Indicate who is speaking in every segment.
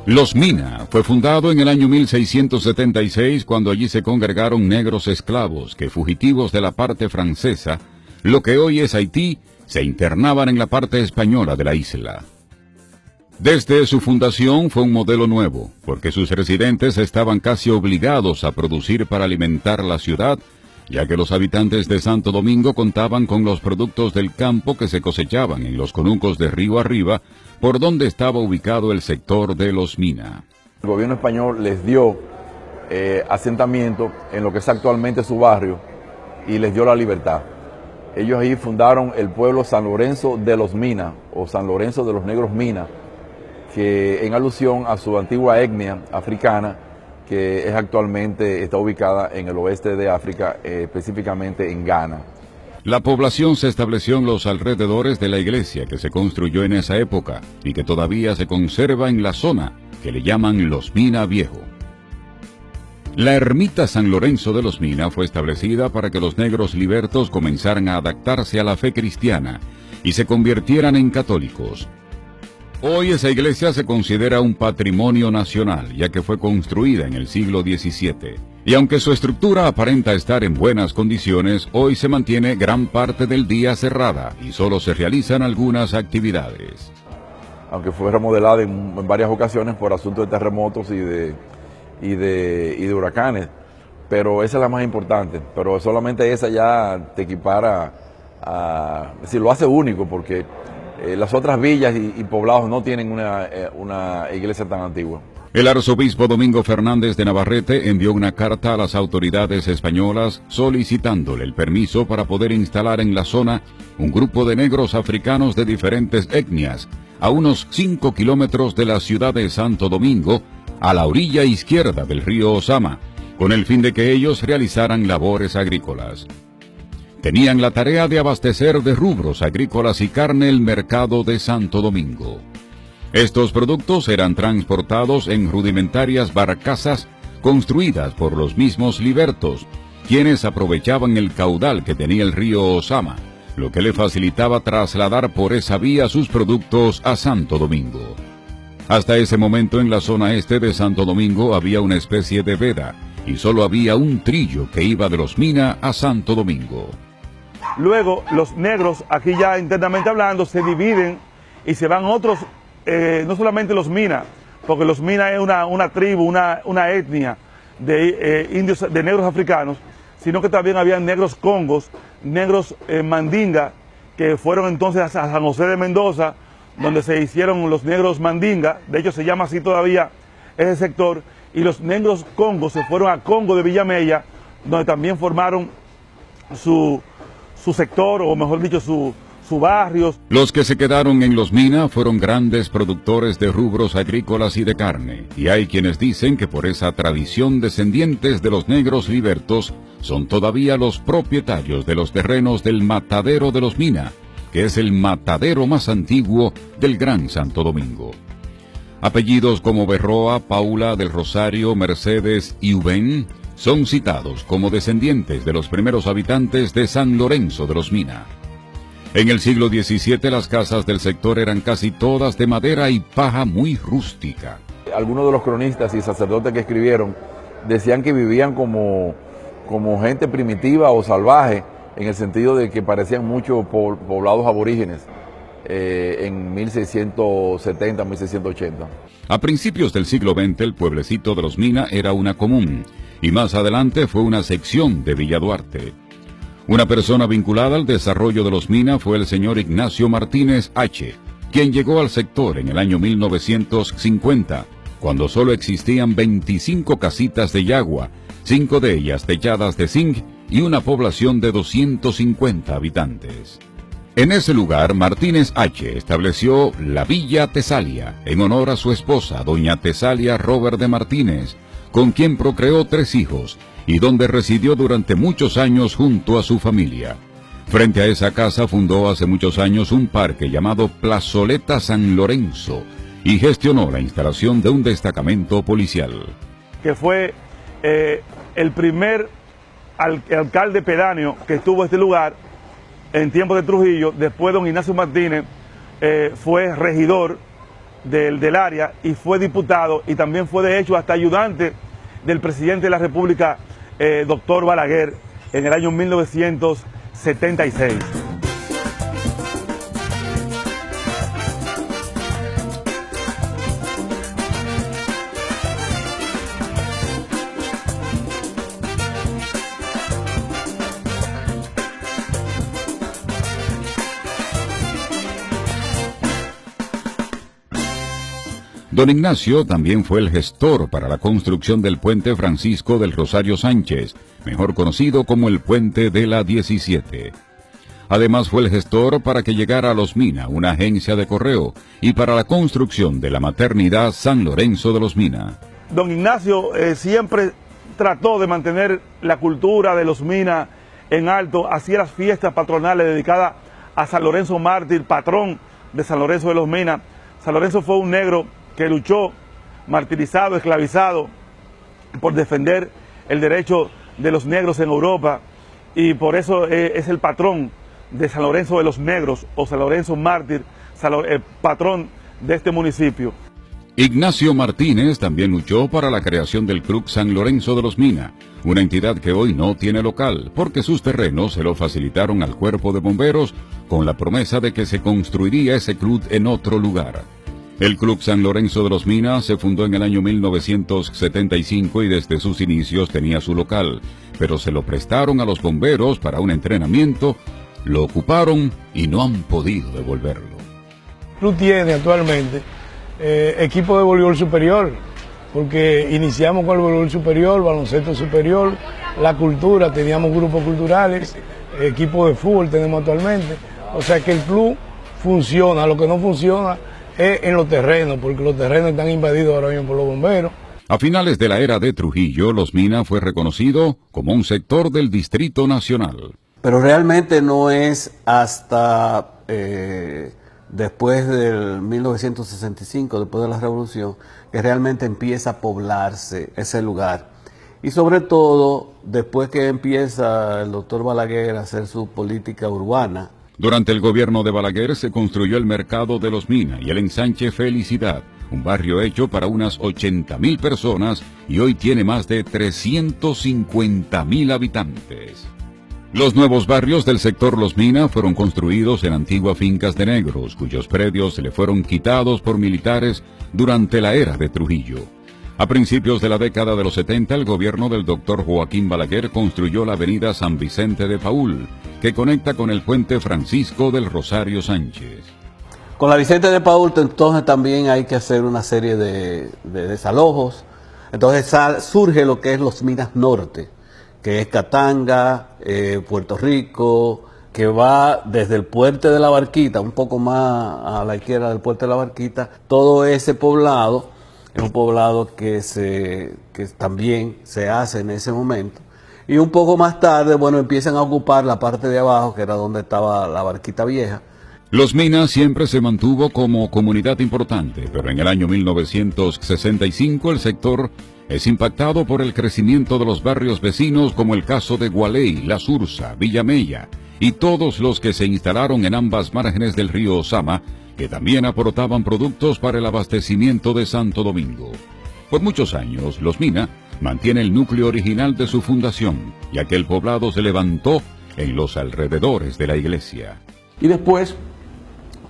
Speaker 1: Los Mina fue fundado en el año 1676 cuando allí se congregaron negros esclavos que, fugitivos de la parte francesa, lo que hoy es Haití, se internaban en la parte española de la isla. Desde su fundación fue un modelo nuevo, porque sus residentes estaban casi obligados a producir para alimentar la ciudad, ya que los habitantes de Santo Domingo contaban con los productos del campo que se cosechaban en los conucos de río arriba, por donde estaba ubicado el sector de Los Mina.
Speaker 2: El gobierno español les dio asentamiento en lo que es actualmente su barrio y les dio la libertad. Ellos ahí fundaron el pueblo San Lorenzo de los Mina, o San Lorenzo de los Negros Mina, que en alusión a su antigua etnia africana, que es actualmente está ubicada en el oeste de África, específicamente en Ghana.
Speaker 1: La población se estableció en los alrededores de la iglesia que se construyó en esa época y que todavía se conserva en la zona que le llaman Los Mina Viejo. La ermita San Lorenzo de los Mina fue establecida para que los negros libertos comenzaran a adaptarse a la fe cristiana y se convirtieran en católicos. Hoy esa iglesia se considera un patrimonio nacional, ya que fue construida en el siglo XVII. Y aunque su estructura aparenta estar en buenas condiciones, hoy se mantiene gran parte del día cerrada y solo se realizan algunas actividades.
Speaker 2: Aunque fue remodelada en varias ocasiones por asuntos de terremotos y de huracanes, pero esa es la más importante. Pero solamente esa ya te equipara es decir, lo hace único, porque las otras villas y poblados no tienen una iglesia tan antigua.
Speaker 1: El arzobispo Domingo Fernández de Navarrete envió una carta a las autoridades españolas solicitándole el permiso para poder instalar en la zona un grupo de negros africanos de diferentes etnias, a unos 5 kilómetros de la ciudad de Santo Domingo, a la orilla izquierda del río Osama, con el fin de que ellos realizaran labores agrícolas. Tenían la tarea de abastecer de rubros agrícolas y carne el mercado de Santo Domingo. Estos productos eran transportados en rudimentarias barcazas construidas por los mismos libertos, quienes aprovechaban el caudal que tenía el río Osama, lo que le facilitaba trasladar por esa vía sus productos a Santo Domingo. Hasta ese momento en la zona este de Santo Domingo había una especie de veda y solo había un trillo que iba de Los Mina a Santo Domingo.
Speaker 3: Luego los negros, aquí ya internamente hablando, se dividen y se van otros, no solamente los Mina, porque los Mina es una tribu, una etnia de indios, de negros africanos, sino que también había negros congos, negros mandinga, que fueron entonces a San José de Mendoza, donde se hicieron los negros mandinga, de hecho se llama así todavía ese sector, y los negros congos se fueron a Congo de Villamella, donde también formaron su sector, o mejor dicho, su barrio.
Speaker 1: Los que se quedaron en Los Mina fueron grandes productores de rubros agrícolas y de carne, y hay quienes dicen que por esa tradición descendientes de los negros libertos son todavía los propietarios de los terrenos del matadero de Los Mina, que es el matadero más antiguo del Gran Santo Domingo. Apellidos como Berroa, Paula, del Rosario, Mercedes y Ubén son citados como descendientes de los primeros habitantes de San Lorenzo de Los Mina. En el siglo XVII las casas del sector eran casi todas de madera y paja muy rústica.
Speaker 2: Algunos de los cronistas y sacerdotes que escribieron decían que vivían como gente primitiva o salvaje, en el sentido de que parecían mucho poblados aborígenes en 1670, 1680.
Speaker 1: A principios del siglo XX el pueblecito de Los Mina era una común, y más adelante fue una sección de Villa Duarte. Una persona vinculada al desarrollo de Los Mina fue el señor Ignacio Martínez H., quien llegó al sector en el año 1950, cuando solo existían 25 casitas de yagua, 5 de ellas techadas de zinc y una población de 250 habitantes. En ese lugar, Martínez H. estableció la Villa Tesalia, en honor a su esposa, doña Tesalia Robert de Martínez, con quien procreó 3 hijos, y donde residió durante muchos años junto a su familia. Frente a esa casa fundó hace muchos años un parque llamado Plazoleta San Lorenzo, y gestionó la instalación de un destacamento policial.
Speaker 3: Que fue el primer alcalde pedáneo que estuvo en este lugar en tiempos de Trujillo. Después don Ignacio Martínez fue regidor del área y fue diputado y también fue de hecho hasta ayudante del presidente de la República, doctor Balaguer, en el año 1976.
Speaker 1: Don Ignacio también fue el gestor para la construcción del puente Francisco del Rosario Sánchez, mejor conocido como el Puente de la 17. Además fue el gestor para que llegara a Los Mina una agencia de correo y para la construcción de la maternidad San Lorenzo de Los Mina.
Speaker 3: Don Ignacio siempre trató de mantener la cultura de Los Mina en alto, hacía las fiestas patronales dedicadas a San Lorenzo Mártir, patrón de San Lorenzo de Los Mina. San Lorenzo fue un negro que luchó, martirizado, esclavizado, por defender el derecho de los negros en Europa, y por eso es el patrón de San Lorenzo de los Negros, o San Lorenzo Mártir, patrón de este municipio.
Speaker 1: Ignacio Martínez también luchó para la creación del Club San Lorenzo de Los Mina, una entidad que hoy no tiene local, porque sus terrenos se lo facilitaron al Cuerpo de Bomberos con la promesa de que se construiría ese club en otro lugar. El Club San Lorenzo de Los Mina se fundó en el año 1975 y desde sus inicios tenía su local, pero se lo prestaron a los bomberos para un entrenamiento, lo ocuparon y no han podido devolverlo.
Speaker 4: El club tiene actualmente equipo de voleibol superior, porque iniciamos con el voleibol superior, baloncesto superior, la cultura, teníamos grupos culturales, equipo de fútbol tenemos actualmente, o sea que el club funciona. Lo que no funciona es en los terrenos, porque los terrenos están invadidos ahora mismo por los bomberos.
Speaker 1: A finales de la era de Trujillo, Los Mina fue reconocido como un sector del Distrito Nacional.
Speaker 5: Pero realmente no es hasta después del 1965, después de la Revolución, que realmente empieza a poblarse ese lugar. Y sobre todo, después que empieza el doctor Balaguer a hacer su política urbana.
Speaker 1: Durante el gobierno de Balaguer se construyó el mercado de Los Mina y el ensanche Felicidad, un barrio hecho para unas 80.000 personas y hoy tiene más de 350.000 habitantes. Los nuevos barrios del sector Los Mina fueron construidos en antiguas fincas de negros, cuyos predios se le fueron quitados por militares durante la era de Trujillo. A principios de la década de los 70, el gobierno del doctor Joaquín Balaguer construyó la avenida San Vicente de Paúl, que conecta con el puente Francisco del Rosario Sánchez.
Speaker 5: Con la Vicente de Paúl, entonces también hay que hacer una serie de desalojos. Entonces surge lo que es Los Minas Norte, que es Catanga, Puerto Rico, que va desde el puente de la Barquita, un poco más a la izquierda del puente de la Barquita. Todo ese poblado es un poblado que también se hace en ese momento. Y un poco más tarde, bueno, empiezan a ocupar la parte de abajo, que era donde estaba la Barquita Vieja.
Speaker 1: Los Mina siempre se mantuvo como comunidad importante, pero en el año 1965 el sector es impactado por el crecimiento de los barrios vecinos, como el caso de Gualey, La Sursa, Villamella y todos los que se instalaron en ambas márgenes del río Osama, que también aportaban productos para el abastecimiento de Santo Domingo. Por muchos años, Los Mina mantiene el núcleo original de su fundación, ya que el poblado se levantó en los alrededores de la iglesia.
Speaker 6: Y después,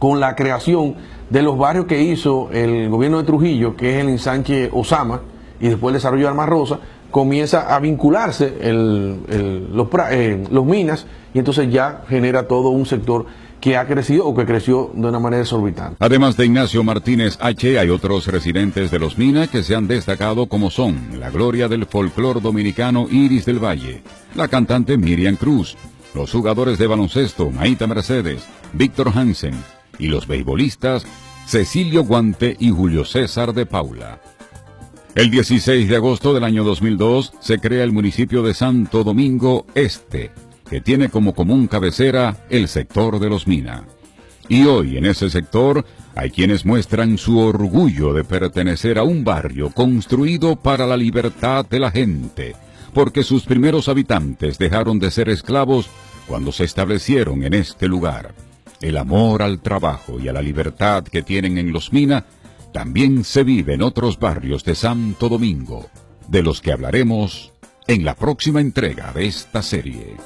Speaker 6: con la creación de los barrios que hizo el gobierno de Trujillo, que es el ensanche Osama, y después el desarrollo de Alma Rosa, comienza a vincularse los Minas, y entonces ya genera todo un sector que ha crecido o que creció de una manera exorbitante.
Speaker 1: Además de Ignacio Martínez H., hay otros residentes de Los Mina que se han destacado, como son la gloria del folclor dominicano Iris del Valle, la cantante Miriam Cruz, los jugadores de baloncesto Maíta Mercedes, Víctor Hansen y los beisbolistas Cecilio Guante y Julio César de Paula. El 16 de agosto del año 2002 se crea el municipio de Santo Domingo Este, que tiene como común cabecera el sector de Los Mina. Y hoy en ese sector hay quienes muestran su orgullo de pertenecer a un barrio construido para la libertad de la gente, porque sus primeros habitantes dejaron de ser esclavos cuando se establecieron en este lugar. El amor al trabajo y a la libertad que tienen en Los Mina también se vive en otros barrios de Santo Domingo, de los que hablaremos en la próxima entrega de esta serie.